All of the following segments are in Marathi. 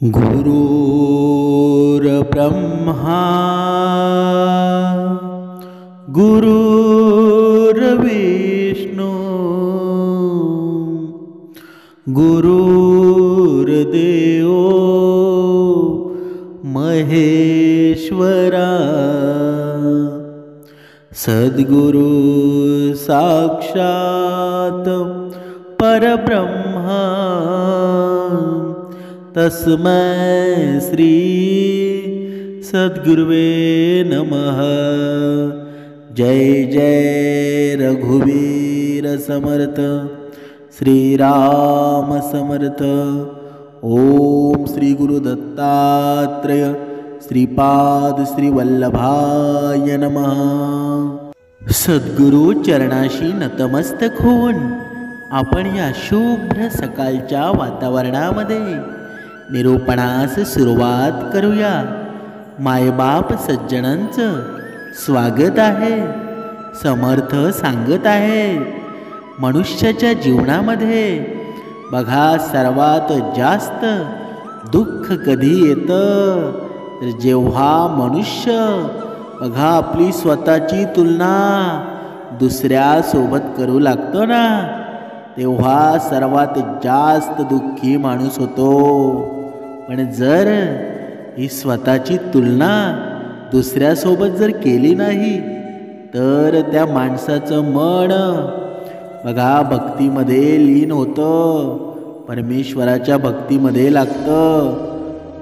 गुरुर्ब्रह्मा गुरुर्विष्णू गुरुर्देव महेश्वरा सद्गुरु साक्षात परब्रह्मा तस्मै श्री सद्गुरुवे नमः। जय जय रघुवीर समर्थ श्री राम समर्थ। ओम श्री गुरु दत्तात्रेय श्रीपाद श्री वल्लभाय नमः। सद्गुरु चरणाशी नतमस्तक होऊन आपण या शुभ्र सकाळच्या वातावरणामध्ये निरूपणास सुरुवात करूया। मायबाप सज्जनांचं स्वागत आहे। समर्थ सांगत आहे, मनुष्याच्या जीवनामध्ये बघा सर्वात जास्त दुःख कधी येतं तर जेव्हा मनुष्य बघा आपली स्वतःची तुलना दुसऱ्यासोबत करू लागतो ना, तेव्हा सर्वात जास्त दुःखी माणूस होतो। पण जर ही स्वतःची तुलना दुसऱ्यासोबत जर केली नाही तर त्या माणसाचं मन बघा भक्तीमध्ये लीन होतं, परमेश्वराच्या भक्तीमध्ये लागतं।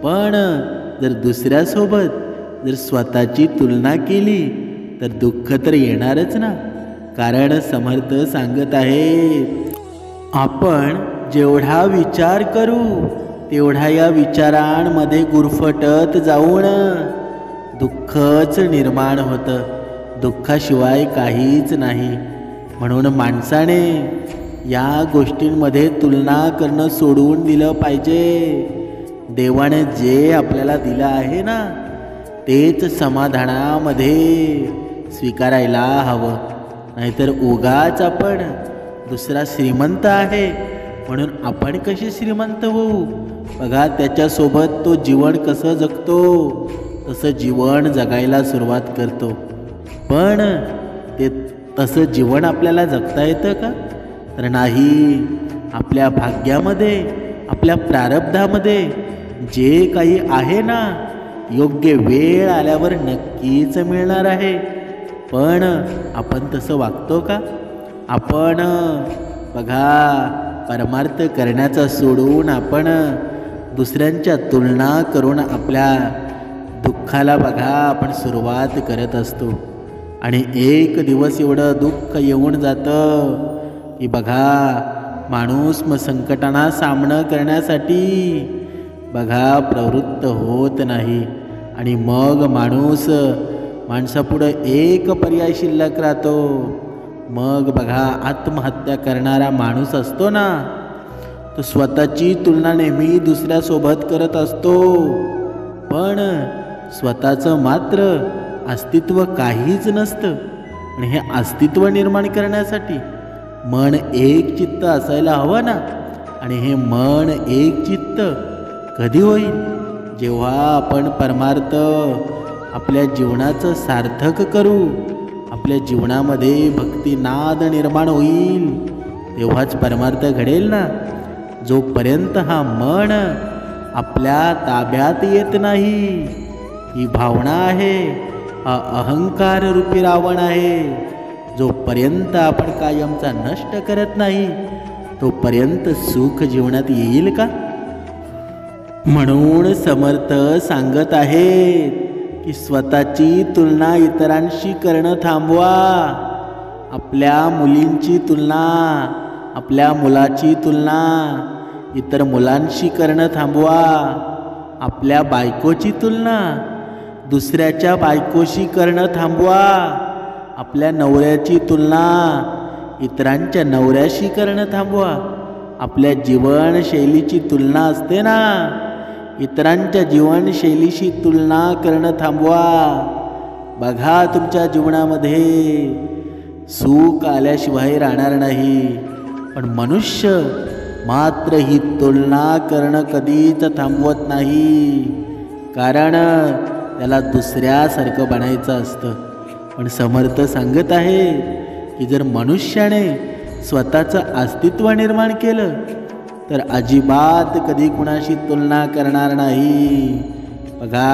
पण जर दुसऱ्यासोबत जर स्वतःची तुलना केली तर दुःख तर येणारच ना। कारण समर्थ सांगत आहे, आपण जेवढा विचार करू तेवढा या विचारांमध्ये गुरफटत जाऊन दुःखच निर्माण होतं, दुःखाशिवाय काहीच नाही। म्हणून माणसाने या गोष्टींमध्ये तुलना करणं सोडून दिलं पाहिजे। देवाने जे आपल्याला दिलं आहे ना तेच समाधानामध्ये स्वीकारायला हवं। नाहीतर उगाच आपण दुसरा श्रीमंत आहे म्हणून आपण कसे श्रीमंत होऊ, बघा त्याच्यासोबत तो जीवन कसं जगतो तसं जीवन जगायला सुरुवात करतो। पण ते तसं जीवन आपल्याला जगता येतं का? तर नाही। आपल्या भाग्यामध्ये आपल्या प्रारब्धामध्ये जे काही आहे ना योग्य वेळ आल्यावर नक्कीच मिळणार आहे। पण आपण तसं वागतो का? आपण बघा परमार्थ करण्याचा सोडून आपण दुसऱ्यांच्या तुलना करून आपल्या दुःखाला बघा आपण सुरुवात करत असतो। आणि एक दिवस एवढं दुःख येऊन जातं की बघा माणूस मग संकटांना सामना करण्यासाठी बघा प्रवृत्त होत नाही। आणि मग माणसापुढं एक पर्याय शिल्लक राहतो। मग बघा आत्महत्या करणारा माणूस असतो ना, तो स्वतःची तुलना नेहमी दुसऱ्यासोबत करत असतो, पण स्वतःचं मात्र अस्तित्व काहीच नसतं। आणि हे अस्तित्व निर्माण करण्यासाठी मन एक चित्त असायला हवं ना। आणि हे मन एक चित्त कधी होईल? जेव्हा आपण परमार्थ आपल्या जीवनाचं सार्थक करू, आपल्या जीवनामध्ये भक्तिनाद निर्माण होईल, तेव्हाच परमार्थ घडेल ना। जोपर्यंत हा मन आपल्या ताब्यात येत नाही, ही भावना आहे, हा अहंकार रूपी रावण आहे, जोपर्यंत आपण कायमचा नष्ट करत नाही तोपर्यंत सुख जीवनात येईल का? म्हणून समर्थ सांगत आहेत की स्वतःची तुलना इतरांशी करणं थांबवा। आपल्या मुलींची तुलना, आपल्या मुलाची तुलना इतर मुलांशी करणं थांबवा। आपल्या बायकोची तुलना दुसऱ्याच्या बायकोशी करणं थांबवा। आपल्या नवऱ्याची तुलना इतरांच्या नवऱ्याशी करणं थांबवा। आपल्या जीवनशैलीची तुलना असते ना, इतरांच्या जीवनशैलीशी तुलना करणं थांबवा। बघा तुमच्या जीवनामध्ये सुख आल्याशिवाय राहणार नाही। पण मात्र ही तुलना करणं कधीच थांबवत नाही, कारण त्याला दुसऱ्यासारखं बनायचं असतं. पण समर्थ सांगत आहे की जर मनुष्याने स्वतःचं अस्तित्व निर्माण केलं तर अजिबात कधी कुणाशी तुलना करणार नाही. बघा,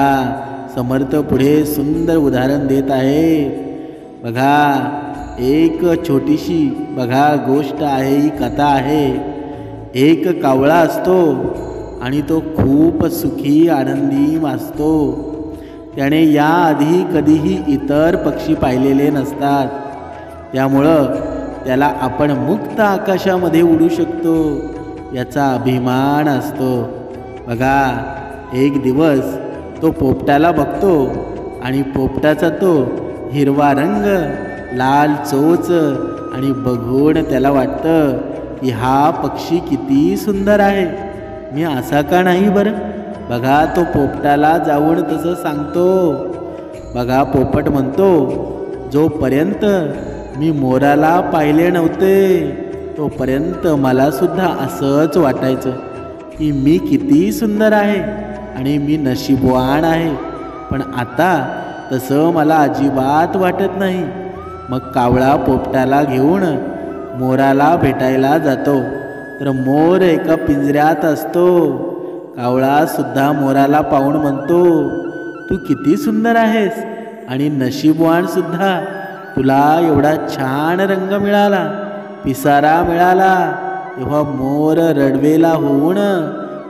समर्थ पुढे सुंदर उदाहरण देत आहे. बघा, एक छोटीशी गोष्ट आहे, ही कथा आहे. एक कावळा असतो आणि तो खूप सुखी आनंदी असतो. त्याने याआधी कधीही इतर पक्षी पाहिलेले नसतात. त्यामुळं त्याला आपण मुक्त आकाशामध्ये उडू शकतो याचा अभिमान असतो. बघा, एक दिवस तो पोपटाला बघतो आणि पोपटाचा तो हिरवा रंग, लाल चोच आणि बघून त्याला वाटतं की हा पक्षी किती सुंदर आहे, मी असा का नाही बरं. बघा, तो पोपटाला जाऊन तसं सांगतो. बघा, पोपट म्हणतो, जोपर्यंत मी मोराला पाहिले नव्हते तोपर्यंत मला सुद्धा असंच वाटायचं की मी किती सुंदर आहे आणि मी नशीबवान आहे, पण आता तसं मला अजिबात वाटत नाही. मग कावळा पोपटाला घेऊन मोराला भेटायला जातो. तर मोर एका पिंजऱ्यात असतो. कावळा सुद्धा मोराला पाहून म्हणतो, तू किती सुंदर आहेस आणि नशीबवान सुद्धा, तुला एवढा छान रंग मिळाला, पिसारा मिळाला. तेव्हा मोर रडवेला होऊन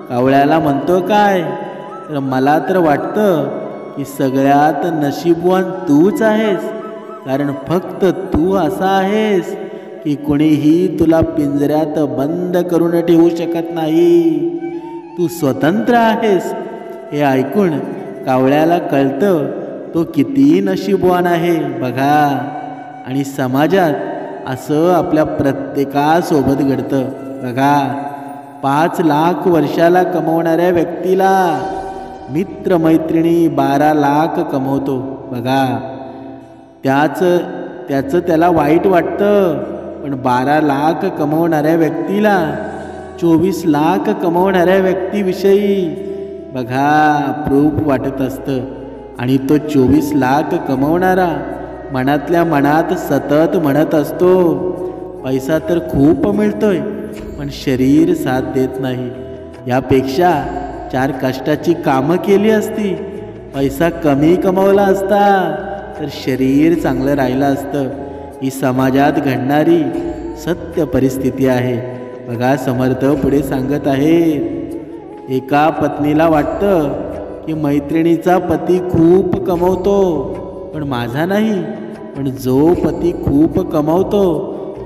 कावळ्याला म्हणतो, काय तर मला तर वाटतं की सगळ्यात नशीबवान तूच आहेस, कारण फक्त तू असा आहेस की कोणीही तुला पिंजऱ्यात बंद करून ठेवू शकत नाही. तू स्वतंत्र आहेस. हे ऐकून कावळ्याला कळतं तो किती नशीबवान आहे. बघा, आणि समाजात असं आपल्या प्रत्येकासोबत घडतं. बघा, 5 लाख वर्षाला कमवणाऱ्या व्यक्तीला मित्रमैत्रिणी 12 लाख कमवतो. बघा, त्याचं त्याला वाईट वाटतं, पण 12 लाख कमवणाऱ्या व्यक्तीला 24 लाख कमवणाऱ्या व्यक्तीविषयी बघा अप्रूप वाटत असतं. आणि तो 24 लाख कमवणारा मनातल्या मनात सतत म्हणत असतो, पैसा तर खूप मिळतोय पण शरीर साथ देत नाही. यापेक्षा 4 कष्टाची कामं केली असती, पैसा कमी कमवला असता तर शरीर चांगलं राहिलं असतं. ही समाजात घडणारी सत्य परिस्थिती आहे. बघा, समर्थ पुढे सांगत आहेत, एका पत्नीला वाटतं की मैत्रिणीचा पती खूप कमवतो पण माझा नाही. पण जो पती खूप कमवतो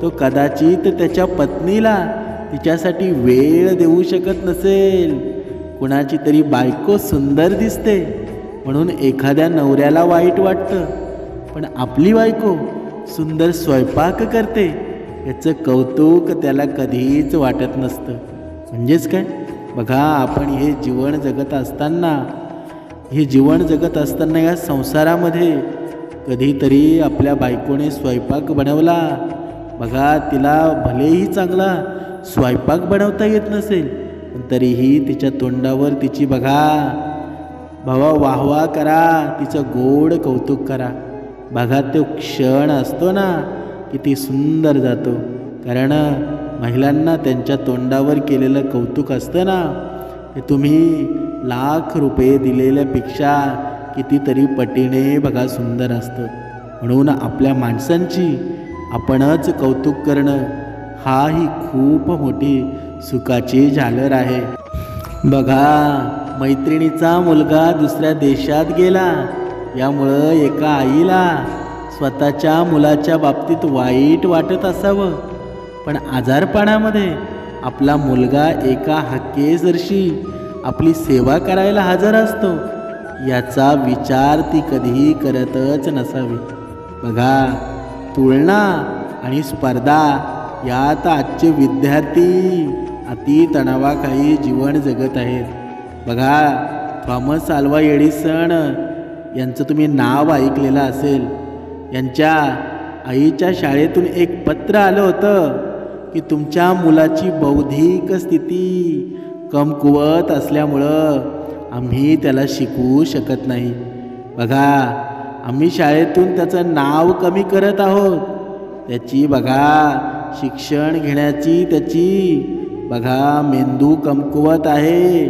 तो कदाचित त्याच्या पत्नीला तिच्यासाठी वेळ देऊ शकत नसेल. कुणाची तरी बायको सुंदर दिसते म्हणून एखाद्या नवऱ्याला वाईट वाटतं, पण आपली बायको सुंदर स्वयंपाक करते याचं कौतुक त्याला कधीच वाटत नसतं. म्हणजेच काय, बघा, आपण हे जीवन जगत असताना या संसारामध्ये कधीतरी आपल्या बायकोने स्वयंपाक बनवला. बघा, तिला भलेही चांगला स्वयंपाक बनवता येत नसेल, पण तरीही तिच्या तोंडावर तिची बघा वाहवा करा, तिचं गोड कौतुक करा. बघा, तो क्षण असतो ना किती सुंदर जातो. कारण महिलांना त्यांच्या तोंडावर केलेलं कौतुक असतं ना, ते तुम्ही लाख रुपये दिलेल्यापेक्षा कितीतरी पटीने बघा सुंदर असतं. म्हणून आपल्या माणसांची आपणच कौतुक करणं हा ही खूप मोठी सुखाची झालर आहे. बघा, मैत्रिणीचा मुलगा दुसऱ्या देशात गेला. यामुळं एका आईला स्वतःच्या मुलाच्या बाबतीत वाईट वाटत असावं, पण आजारपणामध्ये आपला मुलगा एका हक्केसरशी आपली सेवा करायला हजर असतो याचा विचार ती कधीही करतच नसावी. बघा, तुलना आणि स्पर्धा यात आजचे विद्यार्थी अति तणावाखाली जीवन जगत आहेत. बघा, थॉमस अल्वा एडिसन यांचं तुम्ही नाव ऐकलेलं असेल. यांच्या आईच्या शाळेतून एक पत्र आलं होतं. की तुमच्या मुलाची बौद्धिक स्थिती कमकुवत असल्यामुळं आम्ही त्याला शिकवू शकत नाही. बघा, आम्ही शाळेतून त्याचं नाव कमी करत आहोत. त्याची बघा शिक्षण घेण्याची त्याची बघा मेंदू कमकुवत आहे.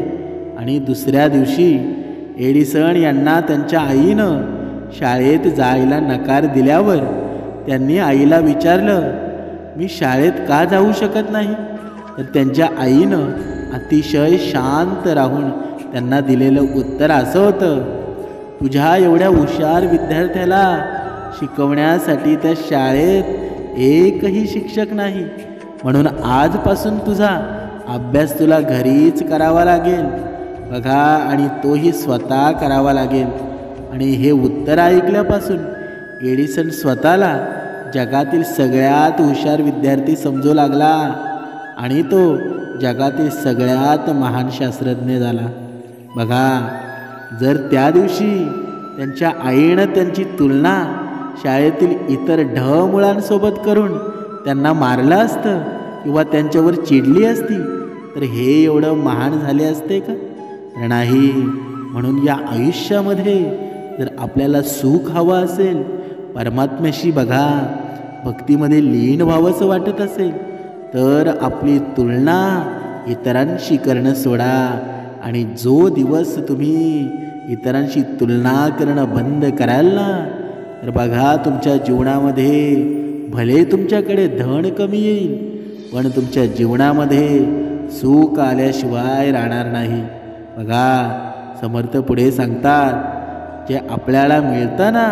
आणि दुसऱ्या दिवशी एडिसन यांना त्यांच्या आईनं शाळेत जायला नकार दिल्यावर त्यांनी आईला विचारलं, मी शाळेत का जाऊ शकत नाही? तर त्यांच्या आईनं अतिशय शांत राहून त्यांना दिलेलं उत्तर असं होतं, तुझ्या एवढ्या हुशार विद्यार्थ्याला शिकवण्यासाठी त्या शाळेत एकही शिक्षक नाही, म्हणून आजपासून तुझा अभ्यास तुला घरीच करावा लागेल. बघा, आणि तोही स्वतः करावा लागेल. आणि हे उत्तर ऐकल्यापासून एडिसन स्वतःला जगातील सगळ्यात हुशार विद्यार्थी समजू लागला आणि तो जगातील सगळ्यात महान शास्त्रज्ञ झाला. बघा, जर त्या दिवशी त्यांच्या आईनं त्यांची तुलना शाळेतील इतर मुलांसोबत करून त्यांना मारलं असतं किंवा त्यांच्यावर चिडली असती तर हे एवढं महान झाले असते का? तर नाही. म्हणून या आयुष्यामध्ये जर आपल्याला सुख हवं असेल, परमात्म्याशी बघा भक्तीमध्ये लीन व्हावंसं वाटत असेल, तर आपली तुलना इतरांशी करणं सोडा. आणि जो दिवस तुम्ही इतरांशी तुलना करणं बंद कराल ना, तर बघा तुमच्या जीवनामध्ये भले तुमच्याकडे धन कमी येईल, पण तुमच्या जीवनामध्ये सुख आल्याशिवाय राहणार नाही. बघा, समर्थ पुढे सांगतात, जे आपल्याला मिळतं ना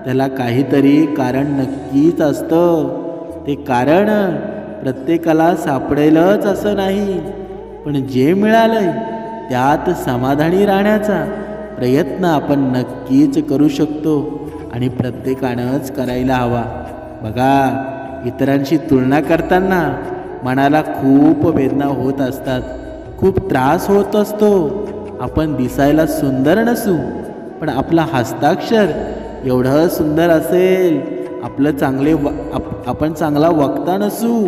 त्याला काहीतरी कारण नक्कीच असतं. ते कारण प्रत्येकाला सापडेलच असं नाही, पण जे मिळालंय त्यात समाधानी राहण्याचा प्रयत्न आपण नक्कीच करू शकतो आणि प्रत्येकानंच करायला हवा. बघा, इतरांशी तुलना करताना मनाला खूप वेदना होत असतात, खूप त्रास होत असतो. आपण दिसायला सुंदर नसू, पण आपला हस्ताक्षर एवढं सुंदर असेल, आपण चांगला वक्ता नसू,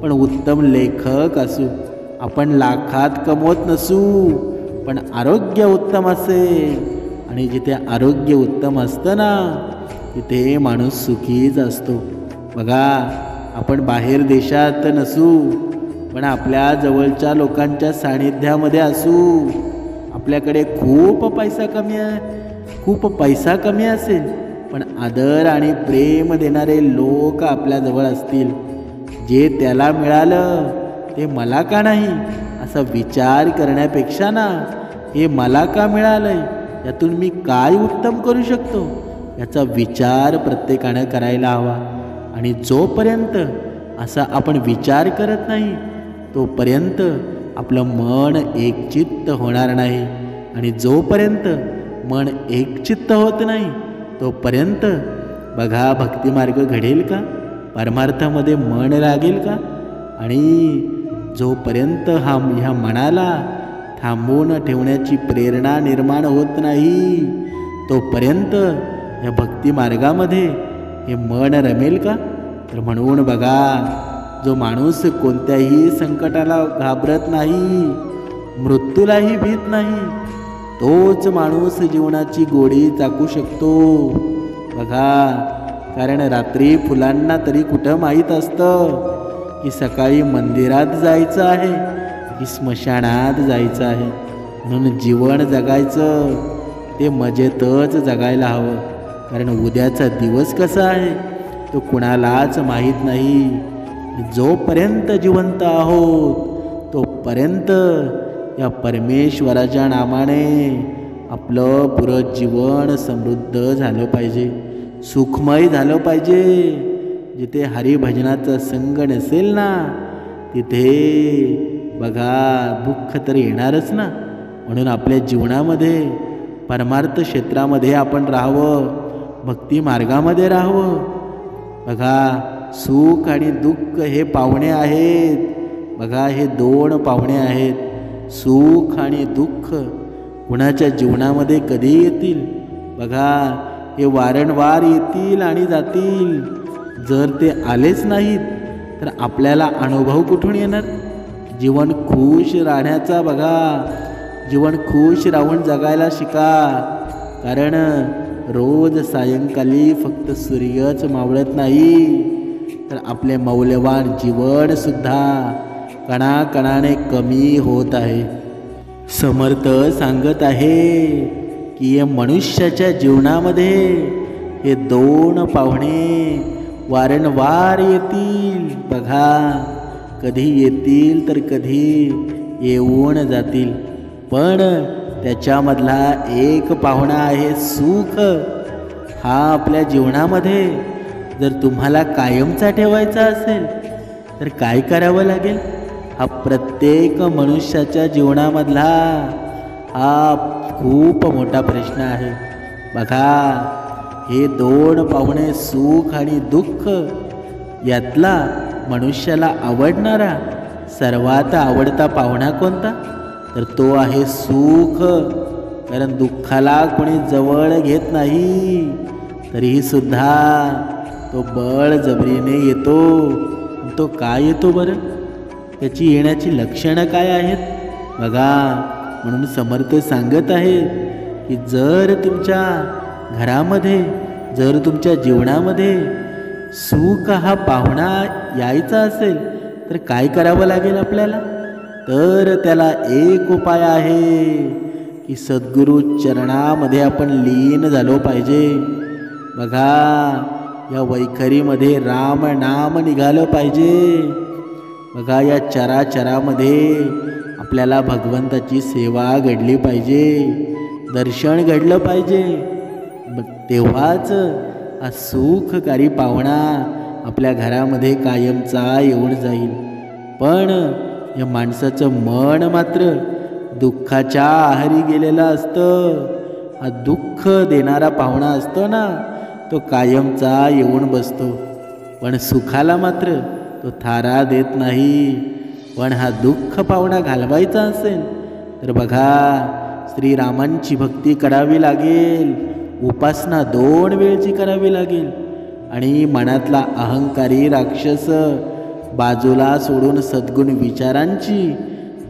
पण उत्तम लेखक असू. आपण लाखात कमवत नसू, पण आरोग्य उत्तम असेल. आणि जिथे आरोग्य उत्तम असतं ना, तिथे माणूस सुखीच असतो. बघा, आपण बाहेर देशात नसू, पण आपल्या जवळच्या लोकांच्या सानिध्यामध्ये असू. आपल्याकडे खूप पैसा कमी असेल, पण आदर आणि प्रेम देणारे लोक आपल्याजवळ असतील. जे त्याला मिळालं ते मला का नाही असा विचार करण्यापेक्षा ना, हे मला का मिळालंय, यातून मी काय उत्तम करू शकतो याचा विचार प्रत्येकानं करायला हवा. आणि जोपर्यंत असा आपण विचार करत नाही तोपर्यंत आपलं मन एकचित्त होणार नाही. आणि जोपर्यंत मन एकचित्त होत नाही तोपर्यंत बघा भक्तिमार्ग घडेल का? परमार्थामध्ये मन लागेल का? आणि जोपर्यंत ह्या मनाला थांबवून ठेवण्याची प्रेरणा निर्माण होत नाही तोपर्यंत या भक्तिमार्गामध्ये हे मन रमेल का? तर म्हणून बघा, जो माणूस कोणत्याही संकटाला घाबरत नाही, मृत्यूलाही भीत नाही, तोच माणूस जीवनाची गोडी चाकू शकतो. बघा, कारण रात्री फुलांना तरी कुठं माहीत असतं की सकाळी मंदिरात जायचं आहे की स्मशानात जायचं आहे. म्हणून जीवन जगायचं ते मजेतच जगायला हवं, कारण उद्याचा दिवस कसा आहे तो कुणालाच माहीत नाही. जोपर्यंत जिवंत आहोत तोपर्यंत या परमेश्वराच्या नामाने आपलं पुरं जीवन समृद्ध झालं पाहिजे, सुखमय झालं पाहिजे. जिथे हरिभजनाचा संग नसेल ना तिथे बघा दुःख तर येणारच ना. म्हणून आपल्या जीवनामध्ये परमार्थ क्षेत्रामध्ये आपण राहावं, भक्ती मार्गामध्ये राहावं. बघा, सुख आणि दुःख हे पाहुणे आहेत. बघा, हे दोन पाहुणे आहेत. सुख आणि दुःख कुणाच्या जीवनामध्ये कधी येतील? बघा, हे वारंवार येतील आणि जातील. जर ते आलेच नाहीत तर आपल्याला अनुभव कुठून येणार? जीवन खुश राहण्याचा बघा, जीवन खुश राहून जगायला शिका. कारण रोज सायंकाळी फक्त सूर्यच मावळत नाही, तर आपले मौल्यवान जीवनसुद्धा कणाकणाने कमी होत आहे. समर्थ सांगत आहे की या मनुष्याच्या जीवनामध्ये हे दोन पाहुणे वारंवार येतील बघा. कधी येतील तर कधी येऊन जातील, पण त्याच्यामधला एक पाहुणा आहे सुख. हा आपल्या जीवनामध्ये जर तुम्हाला कायमचा ठेवायचा असेल तर काय करावं लागेल? हा प्रत्येक मनुष्याच्या जीवनामधला हा खूप मोठा प्रश्न आहे बघा. हे दोन पाहुणे सुख आणि दुःख, यातला मनुष्याला आवडणारा सर्वात आवडता पाहुणा कोणता? तर तो आहे सुख. कारण दुःखाला कोणी जवळ घेत नाही, तरीही सुद्धा तो बळजबरीने येतो. तो काय येतो बरं? त्याची येण्याची लक्षणं काय आहेत बघा. म्हणून समर्थ सांगत आहे की जर तुमच्या घरामध्ये, जर तुमच्या जीवनामध्ये सुख हा पाहुणा यायचा असेल तर काय करावं लागेल आपल्याला? तर त्याला एक उपाय आहे की सद्गुरू चरणामध्ये आपण लीन झालो पाहिजे बघा. या वैखरीमध्ये राम नाम निघालं पाहिजे बघा. या चराचरामध्ये आपल्याला भगवंताची सेवा घडली पाहिजे, दर्शन घडलं पाहिजे. तेव्हाच हा सुखकारी पाहुणा आपल्या घरामध्ये कायमचा येऊन जाईल. पण या माणसाचं मन मात्र दुःखाच्या आहारी गेलेलं असतं. हा दुःख देणारा पाहुणा असतो ना, तो कायमचा येऊन बसतो, पण सुखाला मात्र तो थारा देत नाही. पण हा दुःख पाहुणा घालवायचा असेल तर बघा, श्रीरामांची भक्ती करावी लागेल, उपासना 2 वेळची करावी लागेल, आणि मनातला अहंकारी राक्षस बाजूला सोडून सद्गुण विचारांची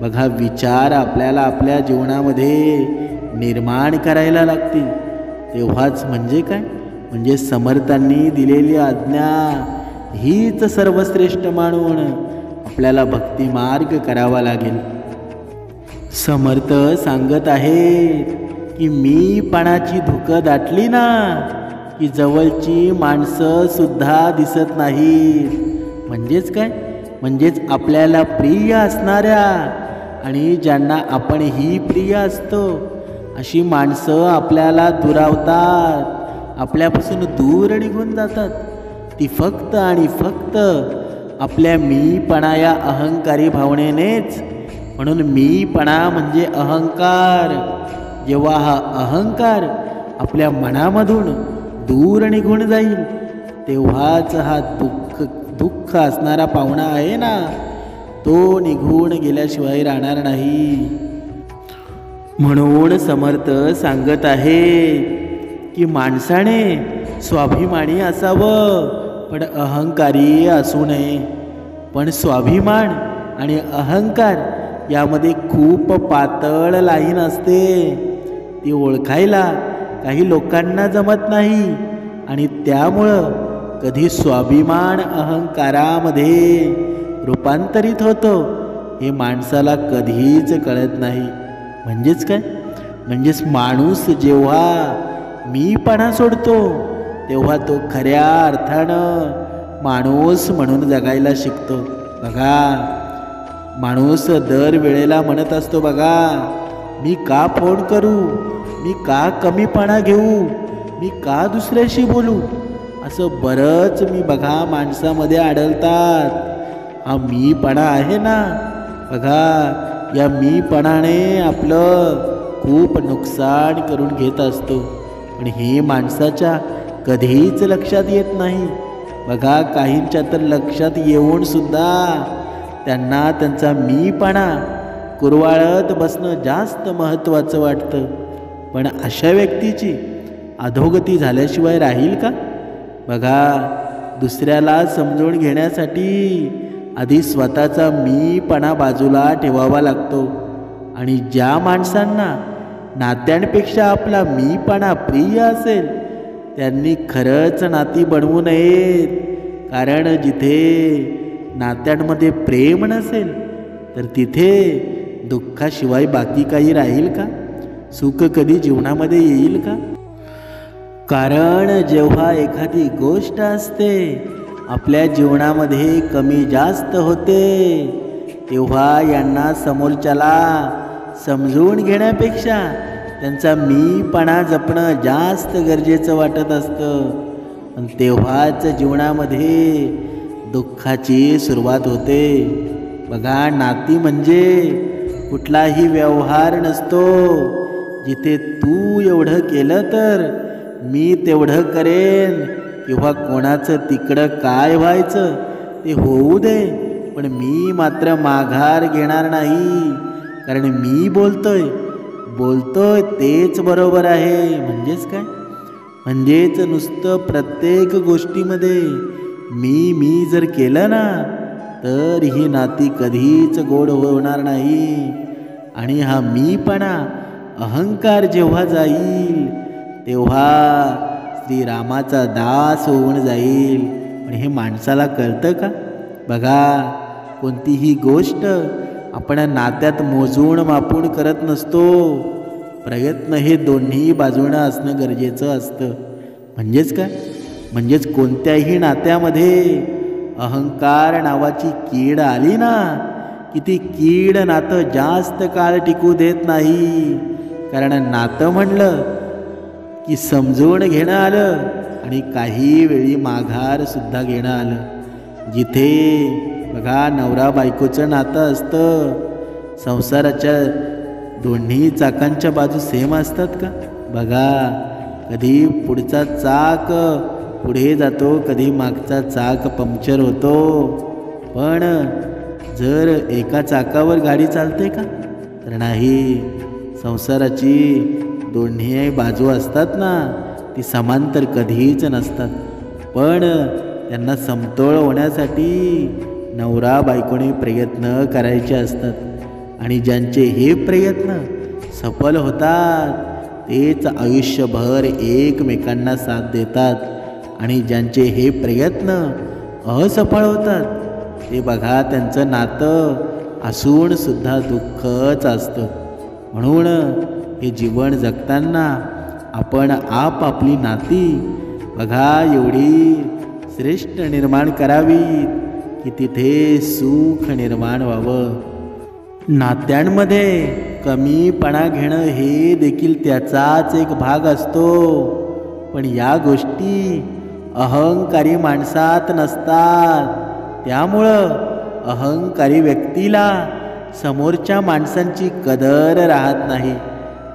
बघा विचार आपल्याला आपल्या जीवनामध्ये निर्माण करायला लागतील. तेव्हाच म्हणजे काय? म्हणजे समर्थांनी दिलेली आज्ञा हीच सर्वश्रेष्ठ मानून आपल्याला भक्ती मार्ग करावा लागेल. समर्थ सांगत आहे की मीपणाची धुकं दाटली ना की जवळची माणसं सुद्धा दिसत नाहीत. म्हणजेच काय? म्हणजेच आपल्याला प्रिय असणाऱ्या आणि ज्यांना आपणही प्रिय असतो अशी माणसं आपल्याला दुरावतात, आपल्यापासून दूर निघून जातात. ती फक्त आणि फक्त आपल्या मीपणा या अहंकारी भावनेनेच. म्हणून मीपणा म्हणजे अहंकार. जेव्हा हा अहंकार आपल्या मनामधून दूर निघून जाईल तेव्हाच हा दुःख असणारा पाहुणा आहे ना, तो निघून गेल्याशिवाय राहणार नाही. म्हणून समर्थ सांगत आहे की माणसाने स्वाभिमानी असावं पण अहंकारी असू नये. पण स्वाभिमान आणि अहंकार यामध्ये खूप पातळ लाईन असते. ती ओळखायला काही लोकांना जमत नाही, आणि त्यामुळं कधी स्वाभिमान अहंकारामध्ये रूपांतरित होतो हे माणसाला कधीच कळत नाही. म्हणजेच काय? म्हणजेच माणूस जेव्हा मीपणा सोडतो तेव्हा तो खऱ्या अर्थानं माणूस म्हणून जगायला शिकतो बघा. माणूस दर वेळेला म्हणत असतो बघा, मी का फोन करू, मी का कमीपणा घेऊ, मी का दुसऱ्याशी बोलू. असं बरंच मी बघा माणसामध्ये आढळतात. हा मीपणा आहे ना बघा, या मीपणाने आपलं खूप नुकसान करून घेत असतो. पण हे माणसाच्या कधीच लक्षात येत नाही बघा. काहींच्या तर लक्षात येऊन सुद्धा त्यांना त्यांचा मीपणा कुरवाळत बसणं जास्त महत्त्वाचं वाटतं. पण अशा व्यक्तीची अधोगती झाल्याशिवाय राहील का बघा. दुसऱ्याला समजून घेण्यासाठी आधी स्वतःचा मीपणा बाजूला ठेवावा लागतो. आणि ज्या माणसांना नात्यांपेक्षा आपला मीपणा प्रिय असेल त्यांनी खरंच नाती बनवू नयेत. कारण जिथे नात्यांमध्ये प्रेम नसेल तर तिथे दुःखाशिवाय बाकी काही राहील का? सुख कधी जीवनामध्ये येईल का? कारण जेव्हा एखादी गोष्ट असते आपल्या जीवनामध्ये कमी जास्त होते तेव्हा यांना समोरच्याला समजून घेण्यापेक्षा त्यांचा मीपणा जपणं जास्त गरजेचं वाटत असतं. आणि तेव्हाच जीवनामध्ये दुःखाची सुरुवात होते. बघा, नाती म्हणजे कुठलाही व्यवहार नसतो जिथे तू एवढं केलं तर मी तेवढं करेन, किंवा कोणाचं तिकडं काय व्हायचं ते होऊ दे पण मी मात्र माघार घेणार नाही. कारण मी बोलतोय तेच बरोबर आहे. म्हणजेच काय? म्हणजेच नुसतं प्रत्येक गोष्टीमध्ये मी जर केलं ना तर ही नाती कधीच गोड होणार नाही. आणि हा मीपणा, अहंकार जेव्हा जाईल तेव्हा श्रीरामाचा दास होऊन जाईल. पण हे माणसाला कळतं का? बघा, कोणतीही गोष्ट आपण नात्यात मोजून मापून करत नसतो. प्रयत्न हे दोन्ही बाजूनं असणं गरजेचं असतं. म्हणजेच काय? म्हणजेच कोणत्याही नात्यामध्ये अहंकार नावाची कीड आली ना की ती कीड नातं जास्त काळ टिकू देत नाही. कारण नातं म्हणलं की समजून घेणं आलं आणि काही वेळी माघार सुद्धा घेणं आलं. जिथे बघा नवरा बायकोचं नातं असतं, संसाराच्या दोन्ही चाकांच्या बाजू सेम असतात का? बघा, कधी पुढचा चाक पुढे जातो, कधी मागचा चाक पंक्चर होतो. पण जर एका चाकावर गाडी चालते का? तर नाही. संसाराची दोन्ही बाजू असतात ना ती समांतर कधीच नसतात. पण त्यांना समतोल होण्यासाठी नवरा बायकोने प्रयत्न करायचे असतात. आणि ज्यांचे हे प्रयत्न सफल होतात तेच आयुष्यभर एकमेकांना साथ देतात. आणि ज्यांचे हे प्रयत्न असफल होतात ते बघा त्यांचं नातं असून सुद्धा दुःखच असतं. म्हणून हे जीवन जगताना आपण आपली नाती बघा एवढी श्रेष्ठ निर्माण करावीत की तिथे सुख निर्माण व्हावं. नात्यांमध्ये कमीपणा घेणं हे देखील त्याचाच एक भाग असतो. पण या गोष्टी अहंकारी माणसात नसतात. त्यामुळं अहंकारी व्यक्तीला समोरच्या माणसांची कदर राहत नाही.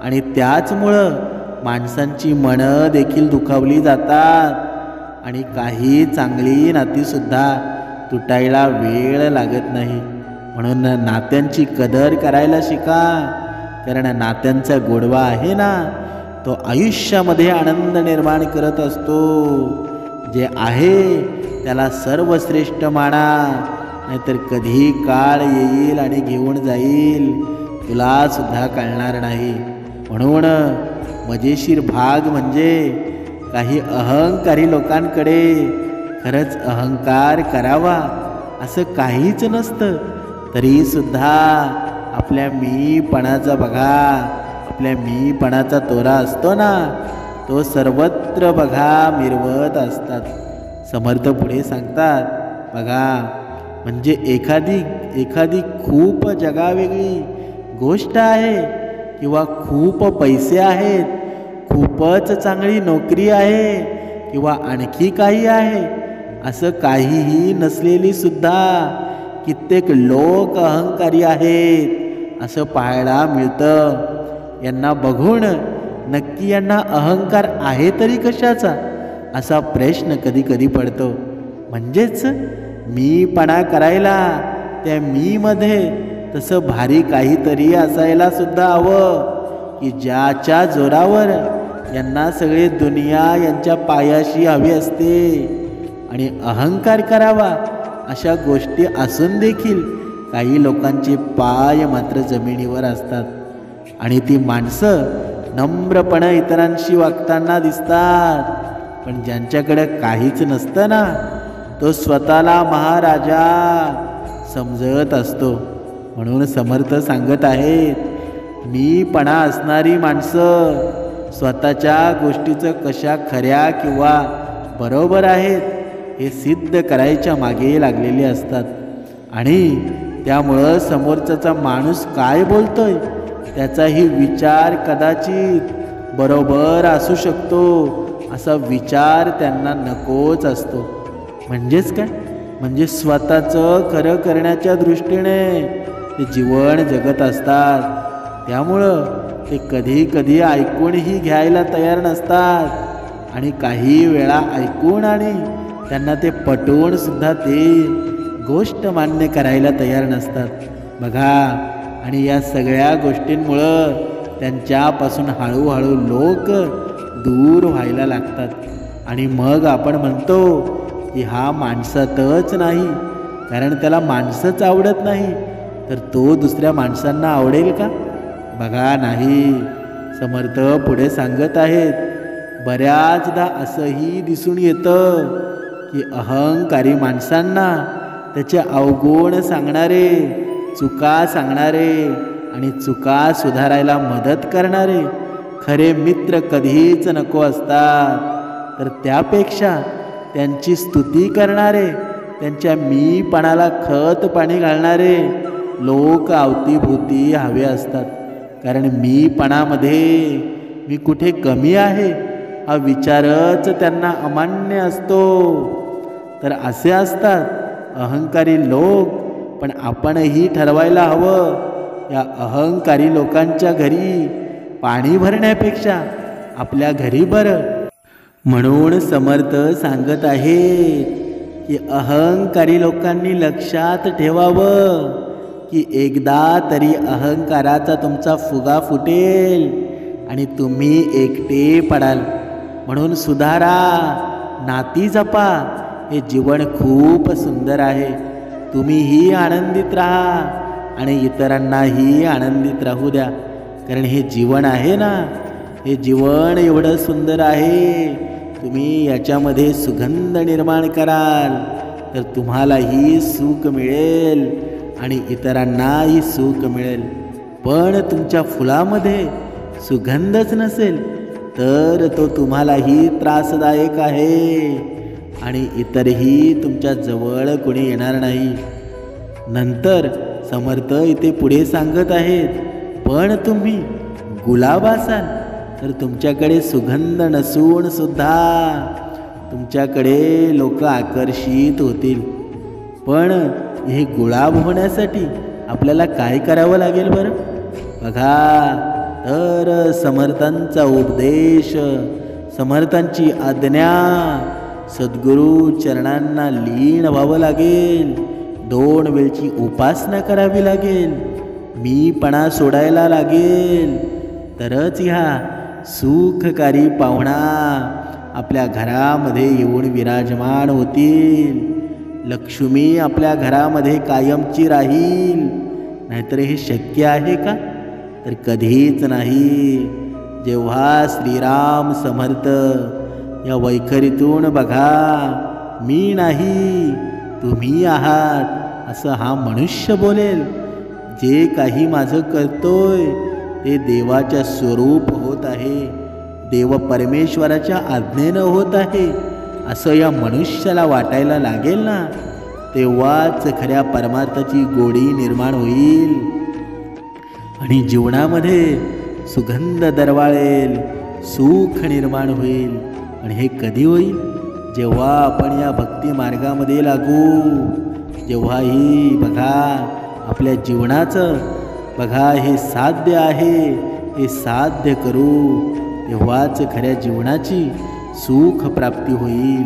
आणि त्याचमुळं माणसांची मनं देखील दुखावली जातात. आणि काही चांगली नातीसुद्धा तुटायला वेळ लागत नाही. म्हणून नात्यांची कदर करायला शिका. कारण नात्यांचा गोडवा आहे ना तो आयुष्यामध्ये आनंद निर्माण करत असतो. जे आहे त्याला सर्वश्रेष्ठ माना, नाहीतर कधी काळ येईल आणि घेऊन जाईल तुला सुद्धा कळणार नाही. म्हणून मजेशीर भाग म्हणजे काही अहंकारी लोकांकडे खरंच अहंकार करावा असं काहीच नसतं. तरीसुद्धा आपल्या मीपणाचा बघा, आपल्या मीपणाचा तोरा असतो ना तो सर्वत्र बघा मिरवत असतात. समर्थ पुढे सांगतात बघा, म्हणजे एखादी खूप जगावेगळी गोष्ट आहे किंवा खूप पैसे आहेत, खूपच चांगली नोकरी आहे किंवा आणखी काही आहे, असं काहीही नसलेली सुद्धा कित्येक लोक अहंकारी आहेत असं पाहायला मिळतं. यांना बघून नक्की यांना अहंकार आहे तरी कशाचा असा प्रश्न कधी कधी पडतो. म्हणजेच मीपणा करायला त्या मीमध्ये तसं भारी काहीतरी असायला सुद्धा हवं की ज्याच्या जोरावर यांना सगळे दुनिया यांच्या पायाशी हवी असते. आणि अहंकार करावा अशा गोष्टी असून देखील काही लोकांचे पाय मात्र जमिनीवर असतात आणि ती माणसं नम्रपणे इतरांशी वागताना दिसतात. पण ज्यांच्याकडे काहीच नसतं ना, तो स्वतःला महाराजा समजत असतो. म्हणून समर्थ सांगत आहेत, मीपणा असणारी माणसं स्वतःच्या गोष्टीचं कशा खऱ्या किंवा बरोबर आहेत हे सिद्ध करायच्या मागे लागलेले असतात. आणि त्यामुळं समोरचा माणूस काय बोलतोय त्याचाही विचार कदाचित बरोबर असू शकतो असा विचार त्यांना नकोच असतो. म्हणजेच काय, म्हणजे स्वतःचं खरं करण्याच्या दृष्टीने ते जीवन जगत असतात. त्यामुळं ते कधी कधी ऐकूनही घ्यायला तयार नसतात आणि काही वेळा ऐकून आणि त्यांना ते पटवून सुद्धा ते गोष्ट मान्य करायला तयार नसतात. बघा, आणि या सगळ्या गोष्टींमुळं त्यांच्यापासून हळूहळू लोक दूर व्हायला लागतात. आणि मग आपण म्हणतो की हा माणसातच नाही, कारण त्याला माणसंच आवडत नाही, तर तो दुसऱ्या माणसांना आवडेल का? बघा, नाही. समर्थ पुढे सांगत आहेत, बऱ्याचदा असंही दिसून येतं की अहंकारी माणसांना त्याचे अवगुण सांगणारे, चुका सांगणारे आणि चुका सुधारायला मदत करणारे खरे मित्र कधीच नको असतात. तर त्यापेक्षा त्यांची स्तुती करणारे, त्यांच्या मीपणाला खत पाणी घालणारे लोक अवतीभोवती हवे असतात. कारण मीपणामध्ये मी कुठे कमी आहे हा विचारच त्यांना अमान्य असतो. तर असे असतात अहंकारी लोक. पण आपणही ठरवायला हवं, या अहंकारी लोकांच्या घरी पाणी भरण्यापेक्षा आपल्या घरी बरं. म्हणून समर्थ सांगत आहेत की अहंकारी लोकांनी लक्षात ठेवावं की एकदा तरी अहंकाराचा तुमचा फुगा फुटेल आणि तुम्ही एकटे पडाल. म्हणून सुधारा, नाती जपा. हे जीवन खूप सुंदर आहे. तुम्हीही आनंदित राहा आणि इतरांनाही आनंदित राहू द्या. कारण हे जीवन आहे ना, हे जीवन एवढं सुंदर आहे. तुम्ही याच्यामध्ये सुगंध निर्माण कराल तर तुम्हालाही सुख मिळेल आणि इतरांनाही सुख मिळेल. पण तुमच्या फुलामध्ये सुगंधच नसेल तर तो तुम्हालाही त्रासदायक आहे आणि इतरही तुमच्या जवळ कोणी येणार नाही. नंतर समर्थ इथे पुढे सांगत आहेत, पण तुम्ही गुलाब असाल तर तुमच्याकडे सुगंध नसून सुद्धा तुमच्याकडे लोक आकर्षित होतील. पण हे गुलाब होण्यासाठी आपल्याला काय करावं लागेल बरं? बघा, तर समर्थांचा उपदेश, समर्थांची आज्ञा, सद्गुरू चरणांना लीन व्हावं लागेल. 2 वेळची उपासना करावी लागेल. मीपणा सोडायला लागेल. तरच ह्या सुखकारी पाहुणा आपल्या घरामध्ये येऊन विराजमान होतील. लक्ष्मी आपल्या घरामध्ये कायमची राहील. नाहीतर हे शक्य आहे का? तर कधीच नाही. जेव्हा श्रीराम समर्थ या वैखरीतून बघा, मी नाही तुम्ही आहात असं हा मनुष्य बोलेल, जे काही माझं करतोय ते देवाच्या स्वरूप होत आहे, देव परमेश्वराच्या आज्ञेनं होत आहे असं या मनुष्याला वाटायला लागेल ना, तेव्हाच खऱ्या परमार्थाची गोडी निर्माण होईल आणि जीवनामध्ये सुगंध दरवाळेल, सुख निर्माण होईल. आणि हे कधी होईल? जेव्हा आपण या भक्ती मार्गामध्ये लागू. जेव्हाही बघा आपल्या जीवनाचं बघा हे साध्य आहे, हे साध्य करू, तेव्हाच खऱ्या जीवनाची सुख प्राप्ती होईल.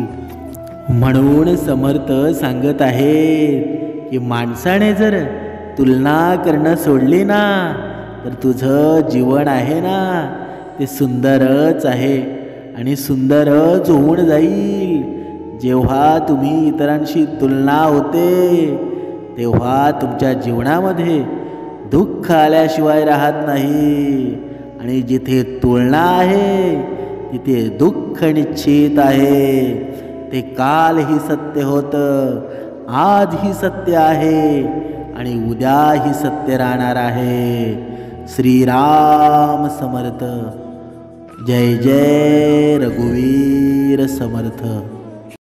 म्हणून समर्थ सांगत आहेत की माणसाने जर तुलना करणं सोडली ना, तर तुझं जीवन आहे ना ते सुंदरच आहे आणि सुंदरच होऊन जाईल. जेव्हा तुम्ही इतरांशी तुलना होते तेव्हा तुमच्या जीवनामध्ये दुःख आल्याशिवाय राहत नाही, आणि जिथे तुलना आहे तिथे दुःख निश्चित आहे. ते कालही सत्य होतं, आजही सत्य आहे आणि उद्याही सत्य राहणार आहे. श्रीराम समर्थ. जय जय रघुवीर समर्थ.